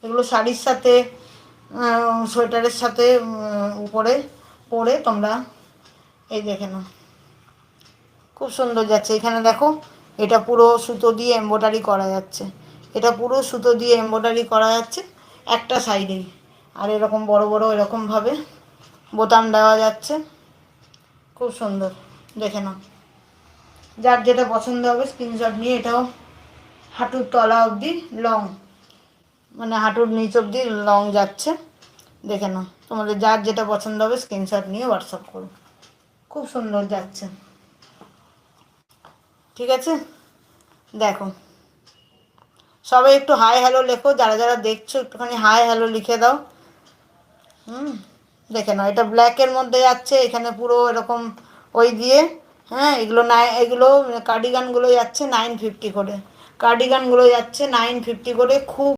এগুলো শাড়ির সাথে সোয়েটারের সাথে উপরে পরে তোমরা এই দেখে নাও, খুব সুন্দর যাচ্ছে। এখানে দেখো এটা পুরো সুতো দিয়ে এমব্রয়ডারি করা যাচ্ছে, এটা পুরো সুতো দিয়ে এমব্রয়ডারি করা যাচ্ছে একটা সাইডেই। আর এরকম বড় বড় এরকমভাবে বোতাম দেওয়া যাচ্ছে, খুব সুন্দর, দেখে নাও। যার যেটা পছন্দ হবে স্ক্রিনশট নিয়ে, এটাও হাঁটুর তলা অবধি লং, মানে হাঁটুর নিচ অবধি লং যাচ্ছে, দেখে নাও। তোমাদের যার যেটা পছন্দ হবে স্ক্রিনশট নিয়ে হোয়াটসঅ্যাপ করো, খুব সুন্দর যাচ্ছে। ঠিক আছে, দেখো সবাই একটু হাই হ্যালো লেখো, যারা যারা দেখছো একটুখানি হাই হ্যালো লিখে দাও। দেখে নাও, এটা ব্ল্যাকের মধ্যে যাচ্ছে, এখানে পুরো এরকম ওই দিয়ে, হ্যাঁ এগুলো এগুলো কার্ডিগানগুলো যাচ্ছে 950 করে, কার্ডিগানগুলো যাচ্ছে 950 করে, খুব